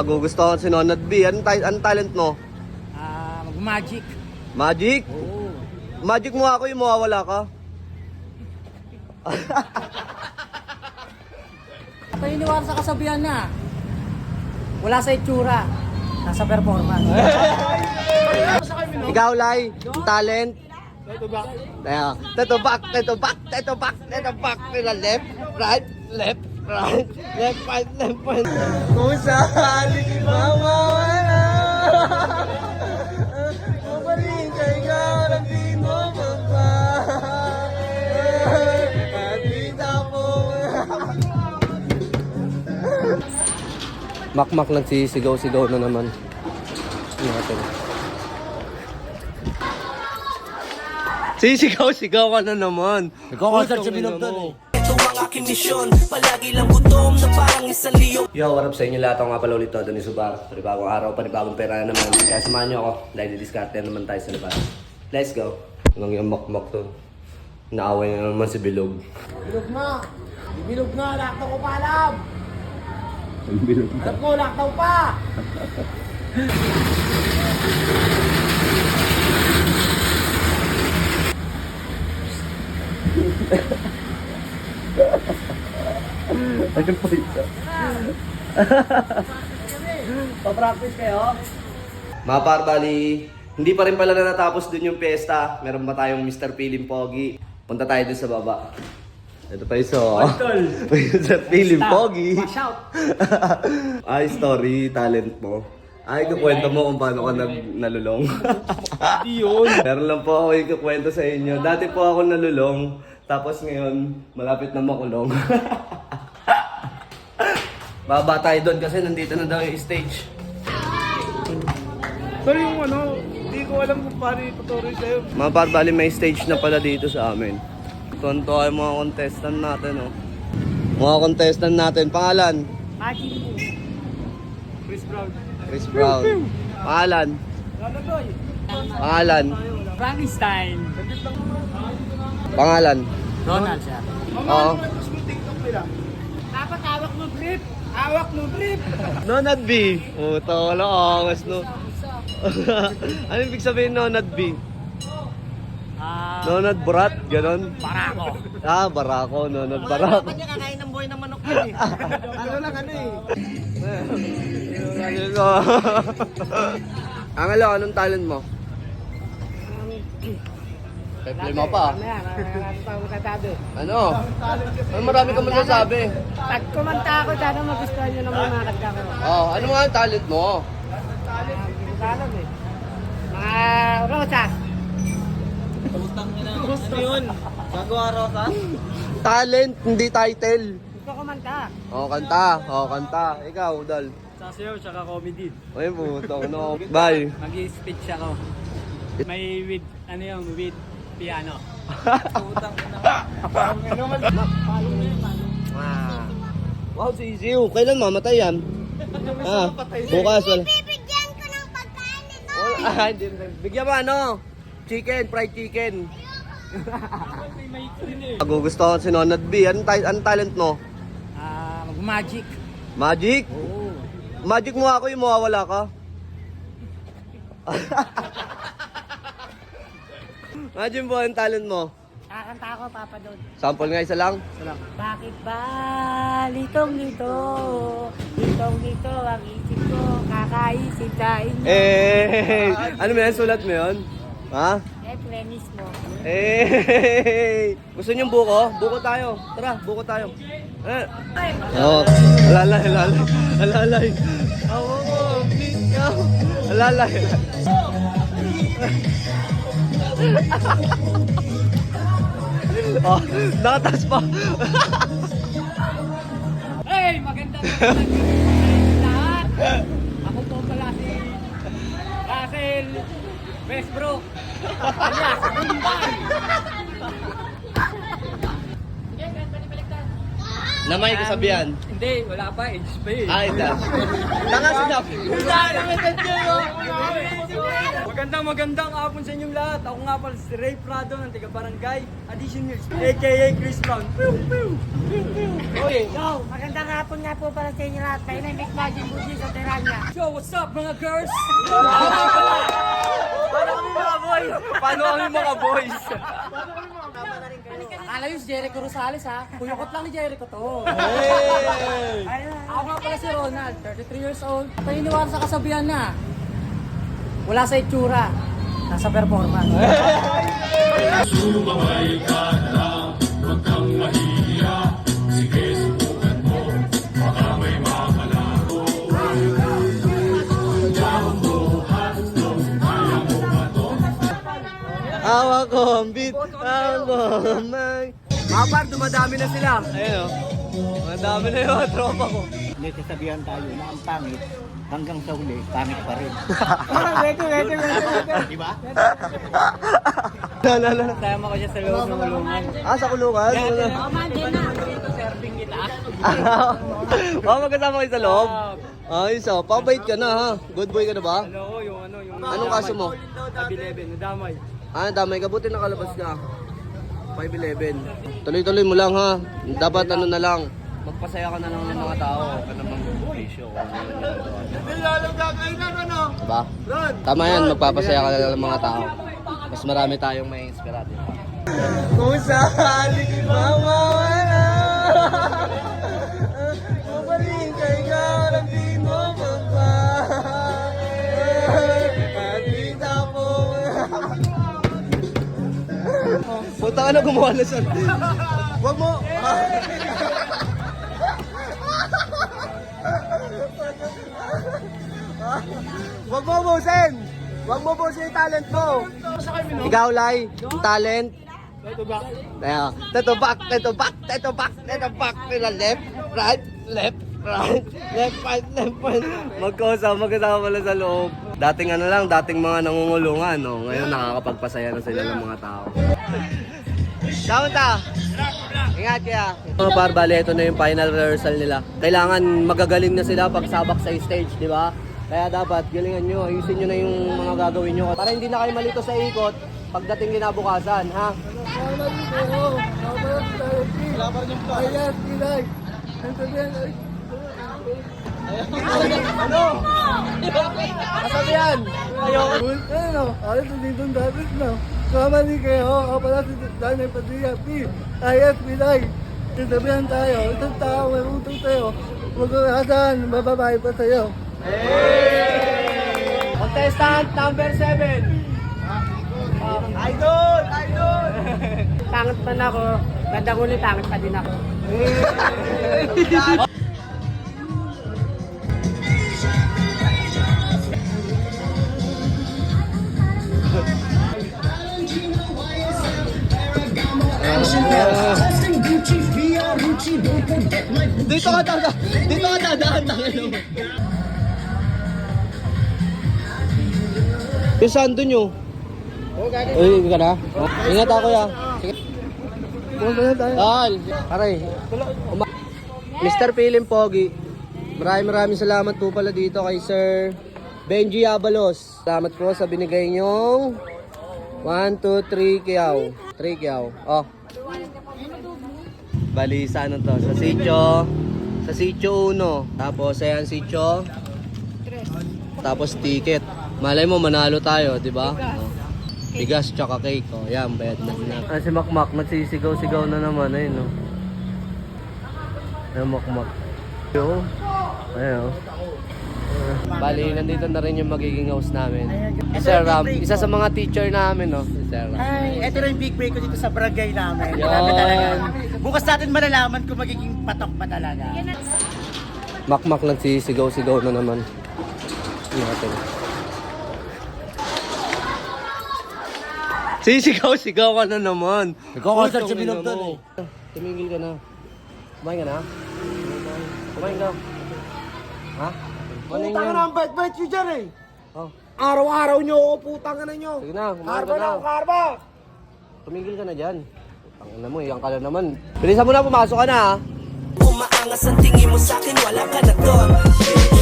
Gusto ko si Nonad B. Anong talent mo? Mag-magic. Magic? Oo. Magic mo ako yung mawawala ka. Paniniwala sa kasabihan na wala sa itsura, nasa performance. Ikaw, Lai, talent. Tetubak. Left, right, left, right, left, right, left, right. Kung saan mawawala, mabaling ka ikaw na di mo Makmak nagsisigaw-sigaw na naman. Natin. Sisigaw-sigaw ka na naman. Nagkakasal sa binagdan eh. Ito ang aking misyon, palagi lang gutom na parang isang leon. Yo, what up sa inyo lahat? Ako nga pala ulit to, Donnie Subar. Panibagong araw, panibagong pera na naman. Kaya samahan nyo ako, dahil didiskarte naman tayo sa labas. Let's go. Anong yung makmak to? Naaway na naman si Bilog. Bilog na, laktaw ko pa alam. Bilog na. Alam ko, laktaw pa. Ano po ito? Pa-practice kayo? Mga parbali, hindi pa rin pala na natapos dun yung piyesta. Meron pa tayong Mr. Pilim Pogi. Punta tayo dun sa baba. Ito pa iso. Mr. Pilim Pogi. Shout. Ay, story, talent mo. Ay, kukwento mo kung paano ka nalulong. Di yun. Meron lang po ako ikukwento sa inyo. Dati po ako nalulong. Tapos ngayon, malapit na makulong. Baba tayo doon kasi nandito na daw yung stage. Pero yung hindi ko alam kung paano itutuloy sa'yo. Mga parbali, may stage na pala dito sa amin. Tonto ay mga contestant natin, oh. Mga contestant natin. Pangalan? Magic mo. Chris Brown. Chris Brown. Pangalan? Laladoy. Pangalan? Frankenstein. Pangalan? Donald siya. Oo. Tapos mo TikTok nila. Dapat hawak mo grip. Hawak mo grip. Nonad B. Puta, wala angas, no? Ano ibig sabihin Nonad B? Nonad Brat, ganon? Barako. Barako, Nonad Barako. Dapat niya kakain ng buhay ng manok yun eh. Angelo, anong talent mo? Peple mo pa. Ano? Ano marami ka masasabi? Pag kumanta ako, sana magustuhan nyo naman mga kanta ko. Oh, ano nga ang talent mo? Hindi ko alam eh. Mga rosas. Gusto yun. Gagawa Rosa. Talent, hindi title. Gusto kumanta. Oh, kanta. Oh, kanta. Ikaw, Dal. Sasayaw, tsaka comedy. Ay, puto, no. Bye. Mag-speech ako. May with, with piano. Wow, si Isiu. Kailan mamatay yan? Bukas. Wala. Bibigyan ko ng pagkain nito. Hindi. Bigyan mo ano? Chicken, fried chicken. Gusto ko si Nonad B. Anong talent mo? Mag-magic. Magic? Oo. Magic mo ako yung mawawala ka. Imagine mo ang talent mo. Kakanta ako, Papa Don. Sample nga isa lang. Bakit ba litong-lito? Litong-lito ang isip ko, kakaisip sa inyo. Ano mo yan? Sulat mo yun? Ha? Siyempre, mismo. Gusto niyo buko? Buko tayo. Tara, buko tayo. Oh, alalay. Alalay. Awo mo, please go. Alalay. Oh, nakatas pa. Hey, maganda lahat. Ako po pala si Russell Westbrook. Alias, Bumbay. Na may kasabihan. Hindi, wala pa. Age pa eh. Ay, tanga sinabi. Magandang hapon sa inyong lahat. Ako nga pala si Ray Prado ng taga Barangay Addition Hills, aka Chris Brown. Okay. Yo, magandang hapon nga po para sa inyo lahat. Kayo na yung Big Magic Boogie sa Teranya. So, what's up mga girls? Paano kami mga boys? Akala yun si Jericho Rosales ha. Kuyukot lang ni Jericho to. Ako nga pala si Ronald, 33 years old. Paniniwala sa kasabihan na wala sa itsura, nasa performance. Awa ko, beat ang bomang. Mapar, dumadami na sila. Ayun o. Madami na yung mga tropa ko. May sasabihan tayo na ang pangit hanggang sa huli, pangit pa rin. Di ba? Tama ko siya sa loob ng ulungan. Ah, sa kulungan? Serving kita. Magkasama kayo sa loob? Ayos o, pabait ka na ha. Good boy ka na ba? Ano, yung Anong kaso mo? Tab-11, nadamay. Ah, damay ka. Buti nakalabas ka. 5'11". Tuloy-tuloy mo lang ha. Dapat ano na lang. Magpasaya ka na lang ng mga tao. Huwag ka naman bisyo. Diba? Tama yan, magpapasaya ka na lang ng mga tao. Mas marami tayong may inspirado. Kung saan mawawala, mabalik ka ikaw ng di mo at di po. Punta ka na gumawa na siya. Huwag mo. Huwag mo ubusin. Huwag mo ubusin yung talent mo. Ikaw, Lai, yung talent. Teto back. Left, right, magkasama pala sa loob. Dating ano lang, dating mga nangungulungan, no? Ngayon nakakapagpasaya na sila ng mga tao. Kaunta! Ingat kaya. Mga parbali, ito na yung final rehearsal nila. Kailangan magagaling na sila pag sabak sa stage, di ba? Kaya dapat galingan nyo, ayusin nyo na yung mga gagawin nyo. Para hindi na kayo malito sa ikot pagdating kinabukasan, ha? Ano? Kasabihan! Ano? Ayos na dito ang dapat na. Kamali kayo, ako pala si Danay Padilla, P. Ayat, Pilay. Sasabihan tayo, isang tao, may utang tayo. Magkakasan, bababae pa sa'yo. Contestant number 7. Idol! Pangit pa na ako. Ganda ko ulit, pangit pa din ako. Dito ka dadaan ng ano. Yung sando nyo. Uy, ka na? Ingat ako ya. Sige. Dahil, aray. Mr. Pilim Pogi. Maraming salamat po pala dito kay Sir Benji Abalos. Salamat po sa binigay nyong 1, 2, 3 kiyaw. 3 kiyaw. Oh. Bali, sa ano to? Sa sitio 1. Tapos, ayan, sitio. Tapos, ticket. Malay mo, manalo tayo, di ba? Oh. Bigas, tsaka cake. Oh, yan, bayad na sila. Si Makmak, nagsisigaw-sigaw na naman. Ayun, no? Ayun, Makmak. Yo. Ayun, oh. Bali, nandito na rin yung magiging host namin. Si Sir Ram, isa sa mga teacher namin, no? Si Sir Ram. Ay, ito na yung big break ko dito sa barangay namin. Yun. Grabe talaga. Bukas natin malalaman kung magiging patok pa talaga. Makmak nagsisigaw-sigaw na naman. Natin. Sisigaw-sigaw ka na naman. Nagkakasal sa binagtan eh. Tumigil ka na. Kumain ka na? Kumain ka. Ha? Kumain Putang yan. na ang bait-bait nyo dyan eh. Oh. Araw-araw nyo ako, putang na nyo. Sige na, kumain Karba ka na na. ako, karba. Tumigil ka na dyan. Tangina mo, iyan ka na naman. Bilisan mo na, pumasok ka na ha. maangas ang tingin mo sa'kin, wala ka na doon. Bitch,